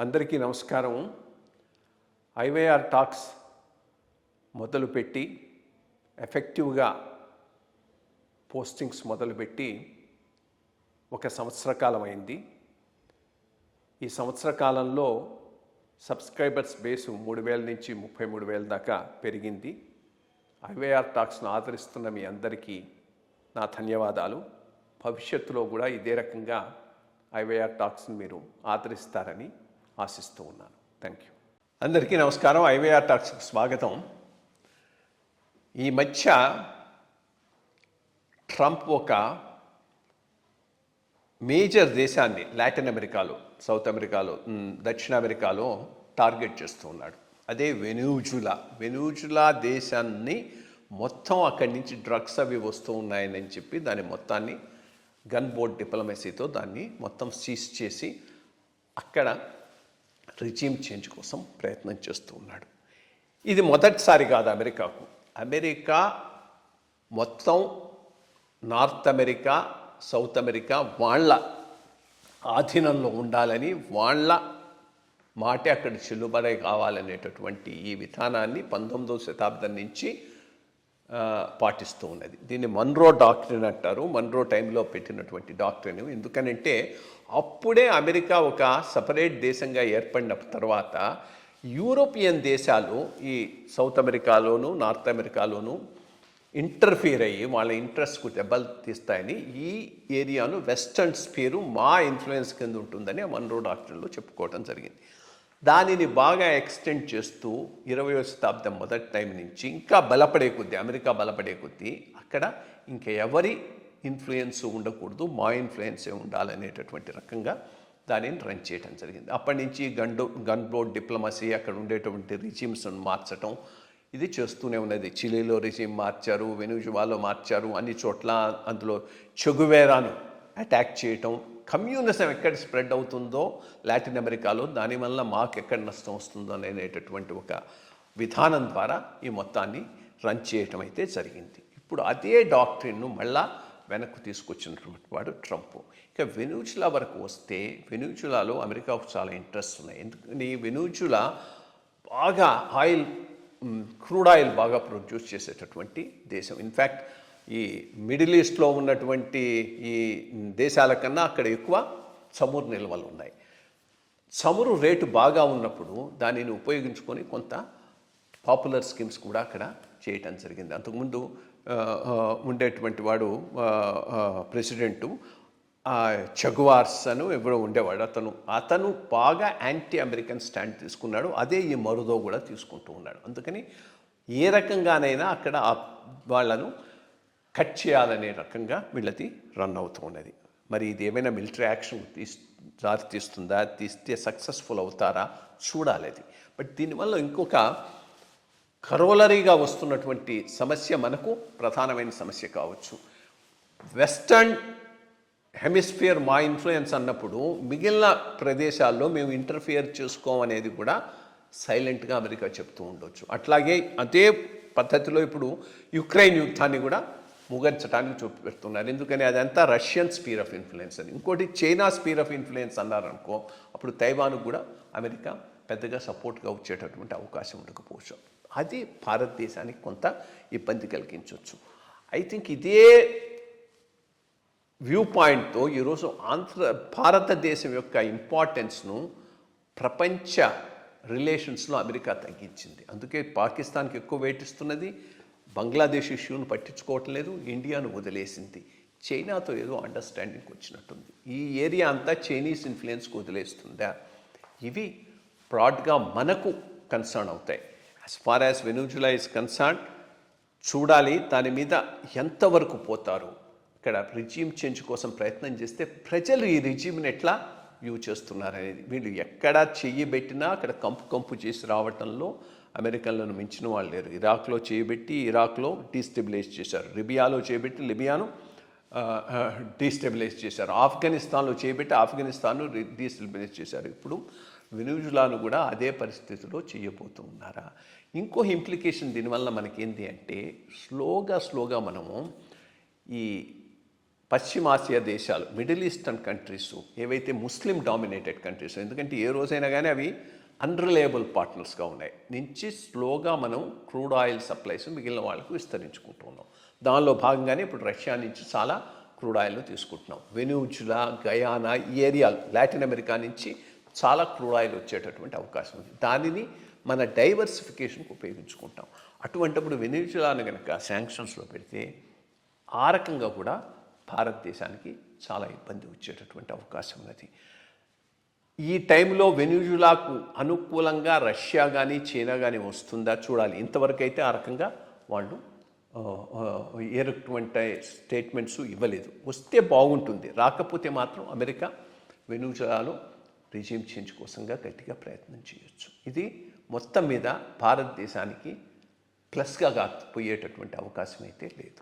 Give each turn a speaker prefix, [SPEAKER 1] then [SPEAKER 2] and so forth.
[SPEAKER 1] అందరికీ నమస్కారం. IYR talks మొదలుపెట్టి ఎఫెక్టివ్గా పోస్టింగ్స్ మొదలుపెట్టి ఒక సంవత్సర కాలం అయింది. ఈ సంవత్సర కాలంలో సబ్స్క్రైబర్స్ బేసు 3,000 నుంచి 33,000 దాకా పెరిగింది. ఐవైఆర్ టాక్స్ను ఆదరిస్తున్న మీ అందరికీ నా ధన్యవాదాలు. భవిష్యత్తులో కూడా ఇదే రకంగా ఐవైఆర్ టాక్స్ని మీరు ఆదరిస్తారని ఆశిస్తూ ఉన్నాను. Thank you. అందరికీ నమస్కారం. ఐవైఆర్ టాక్స్కి స్వాగతం. ఈ మధ్య ట్రంప్ ఒక మేజర్ దేశాన్ని లాటిన్ అమెరికాలో, సౌత్ అమెరికాలో, దక్షిణ అమెరికాలో టార్గెట్ చేస్తూ ఉన్నాడు. అదే వెనుజులా దేశాన్ని మొత్తం అక్కడి నుంచి డ్రగ్స్ అవి వస్తూ ఉన్నాయని చెప్పి దాని మొత్తాన్ని గన్ బోర్డ్ డిప్లొమసీతో దాన్ని మొత్తం సీజ్ చేసి అక్కడ రిజీమ్ చేంజ్ కోసం ప్రయత్నం చేస్తూ ఉన్నాడు. ఇది మొదటిసారి కాదు అమెరికాకు. అమెరికా మొత్తం నార్త్ అమెరికా, సౌత్ అమెరికా వాళ్ళ ఆధీనంలో ఉండాలని, వాళ్ళ మాటే అక్కడ చెల్లుబాటు కావాలనేటటువంటి ఈ విధానాన్ని 19వ శతాబ్దం నుంచి పాటిస్తూ ఉన్నది. దీన్ని మన్రో డాక్ట్రిన్ అంటారు. మన్రో టైంలో పెట్టినటువంటి డాక్ట్రిన్. ఎందుకనంటే అప్పుడే అమెరికా ఒక సపరేట్ దేశంగా ఏర్పడిన తర్వాత యూరోపియన్ దేశాలు ఈ సౌత్ అమెరికాలోను, నార్త్ అమెరికాలోను ఇంటర్ఫియర్ అయ్యి వాళ్ళ ఇంట్రెస్ట్కు దెబ్బలు తీస్తాయని ఈ ఏరియాను వెస్టర్న్ స్పియరు మా ఇన్ఫ్లుయెన్స్ కింద ఉంటుందని మన్రో డాక్ట్రిన్లో చెప్పుకోవడం జరిగింది. దానిని బాగా ఎక్స్టెండ్ చేస్తూ 20వ శతాబ్దం మొదటి టైం నుంచి ఇంకా అమెరికా బలపడే కొద్దీ అక్కడ ఇంకా ఎవరి ఇన్ఫ్లుయెన్స్ ఉండకూడదు, మా ఇన్ఫ్లుయెన్సే ఉండాలనేటటువంటి రకంగా దానిని రన్ చేయడం జరిగింది. అప్పటి నుంచి గన్ బోర్డ్ డిప్లొమసీ, అక్కడ ఉండేటువంటి రిజిమ్స్ను మార్చడం ఇది చేస్తూనే ఉన్నది. చిలీలో రిజిమ్ మార్చారు, వెనుజులాలో మార్చారు, అన్ని చోట్ల అందులో చెగువేరాను అటాక్ చేయటం. కమ్యూనిజం ఎక్కడ స్ప్రెడ్ అవుతుందో లాటిన్ అమెరికాలో దానివల్ల మాకు ఎక్కడ నష్టం వస్తుందో అనేటటువంటి ఒక విధానం ద్వారా ఈ మొత్తాన్ని రన్ చేయటం అయితే జరిగింది. ఇప్పుడు అదే డాక్ట్రిన్ను మళ్ళా వెనక్కు తీసుకొచ్చినటువంటి వాడు ట్రంప్. ఇక వెనుజులా వరకు వస్తే వెనుజులాలో అమెరికాకు చాలా ఇంట్రెస్ట్ ఉన్నాయి. ఎందుకని వెనుజులా బాగా క్రూడ్ ఆయిల్ బాగా ప్రొడ్యూస్ చేసేటటువంటి దేశం. ఇన్ఫ్యాక్ట్ ఈ మిడిల్ ఈస్ట్లో ఉన్నటువంటి ఈ దేశాల కన్నా అక్కడ ఎక్కువ చమురు నిల్వలు ఉన్నాయి. చమురు రేటు బాగా ఉన్నప్పుడు దానిని ఉపయోగించుకొని కొంత పాపులర్ స్కీమ్స్ కూడా అక్కడ చేయటం జరిగింది. అంతకుముందు ఉండేటువంటి వాడు ప్రెసిడెంటు చగువార్స్ అని ఎవరో ఉండేవాడు. అతను బాగా యాంటీ అమెరికన్ స్టాండ్ తీసుకున్నాడు. అదే ఈ మరుదో కూడా తీసుకుంటూ ఉన్నాడు. అందుకని ఏ రకంగానైనా అక్కడ వాళ్ళను కట్ చేయాలనే రకంగా వీళ్ళది రన్ అవుతూ ఉన్నది. మరి ఇది ఏమైనా మిలిటరీ యాక్షన్ దారి తీస్తుందా, తీస్తే సక్సెస్ఫుల్ అవుతారా చూడాలి అది. బట్ దీనివల్ల ఇంకొక కరోలరీగా వస్తున్నటువంటి సమస్య మనకు ప్రధానమైన సమస్య కావచ్చు. వెస్టర్న్ హెమిస్ఫియర్ మా ఇన్ఫ్లుయెన్స్ అన్నప్పుడు మిగిలిన ప్రదేశాల్లో మేము ఇంటర్ఫియర్ చేసుకోమనేది కూడా సైలెంట్గా అమెరికా చెప్తూ ఉండొచ్చు. అట్లాగే అదే పద్ధతిలో ఇప్పుడు యుక్రెయిన్ యుద్ధాన్ని కూడా ముగించడానికి చూపెడుతున్నారు. ఎందుకని అదంతా రష్యన్ స్పీర్ ఆఫ్ ఇన్ఫ్లుయెన్స్ అని. ఇంకోటి చైనా స్పీర్ ఆఫ్ ఇన్ఫ్లుయెన్స్ అన్నారనుకో, అప్పుడు తైవాన్కు కూడా అమెరికా పెద్దగా సపోర్ట్గా వచ్చేటటువంటి అవకాశం ఉండకపోవచ్చు. అది భారతదేశానికి కొంత ఇబ్బంది కలిగించవచ్చు. ఐ థింక్ ఇదే వ్యూ పాయింట్తో ఈరోజు భారతదేశం యొక్క ఇంపార్టెన్స్ను ప్రపంచ రిలేషన్స్లో అమెరికా తగ్గించింది. అందుకే పాకిస్తాన్కి ఎక్కువ వెయిట్ ఇస్తున్నది, బంగ్లాదేశ్ ఇష్యూను పట్టించుకోవటం లేదు, ఇండియాను వదిలేసింది. చైనాతో ఏదో అండర్స్టాండింగ్ వచ్చినట్టుంది. ఈ ఏరియా అంతా చైనీస్ ఇన్ఫ్లుయెన్స్కి వదిలేస్తుందా? ఇవి బ్రాడ్గా మనకు కన్సర్న్ అవుతాయి. As far as Venezuela is concern చూడాలి దాని మీద ఎంతవరకు పోతారు. ఇక్కడ రిజీమ్ చేంజ్ కోసం ప్రయత్నం చేస్తే ప్రజలు ఈ రిజీమ్ని ఎట్లా వ్యూ చేస్తున్నారనేది. వీళ్ళు ఎక్కడ చెయ్యి పెట్టినా అక్కడ కంపు చేసి రావటంలో అమెరికన్లను మించిన వాళ్ళు లేరు. ఇరాక్లో చేయబెట్టి ఇరాక్లో డీస్టెబిలైజ్ చేశారు, లిబియాలో చేయబెట్టి లిబియాను డీస్టెబిలైజ్ చేశారు, ఆఫ్ఘనిస్తాన్లో చేయబెట్టి ఆఫ్ఘనిస్తాన్ను డీస్టెబిలైజ్ చేశారు. ఇప్పుడు వెనుజులాను కూడా అదే పరిస్థితిలో చేయబోతూ ఉన్నారా? ఇంకో ఇంప్లికేషన్ దీనివల్ల మనకేంటి అంటే స్లోగా మనము ఈ పశ్చిమాసియా దేశాలు, మిడిల్ ఈస్టర్న్ కంట్రీస్, ఏవైతే ముస్లిం డామినేటెడ్ కంట్రీస్, ఎందుకంటే ఏ రోజైనా కానీ అవి అన్రిలయబుల్ పార్ట్నర్స్గా ఉన్నాయి, నుంచి స్లోగా మనం క్రూడ్ ఆయిల్ సప్లైస్ మిగిలిన వాళ్ళకు విస్తరించుకుంటూ ఉన్నాం. దానిలో భాగంగానే ఇప్పుడు రష్యా నుంచి చాలా క్రూడ్ ఆయిల్ను తీసుకుంటున్నాం. వెనుజులా, గయానా, ఈ ఏరియాలు, లాటిన్ అమెరికా నుంచి చాలా క్రూడ్ ఆయిల్ వచ్చేటటువంటి అవకాశం ఉంది. దానిని మన డైవర్సిఫికేషన్కి ఉపయోగించుకుంటాం. అటువంటిప్పుడు వెనుజులాను కనుక శాంక్షన్స్లో పెడితే ఆ రకంగా కూడా భారతదేశానికి చాలా ఇబ్బంది వచ్చేటటువంటి అవకాశం ఉన్నది. ఈ టైంలో వెనుజులాకు అనుకూలంగా రష్యా కానీ చైనా కానీ వస్తుందా చూడాలి. ఇంతవరకు అయితే ఆ రకంగా వాళ్ళు ఏ రకమైన స్టేట్మెంట్స్ ఇవ్వలేదు. వస్తే బాగుంటుంది, రాకపోతే మాత్రం అమెరికా వెనుజులాలో రిజీమ్ చేంజ్ కోసంగా గట్టిగా ప్రయత్నం చేయొచ్చు. ఇది మొత్తం మీద భారతదేశానికి ప్లస్గా పోయేటటువంటి అవకాశం అయితే లేదు.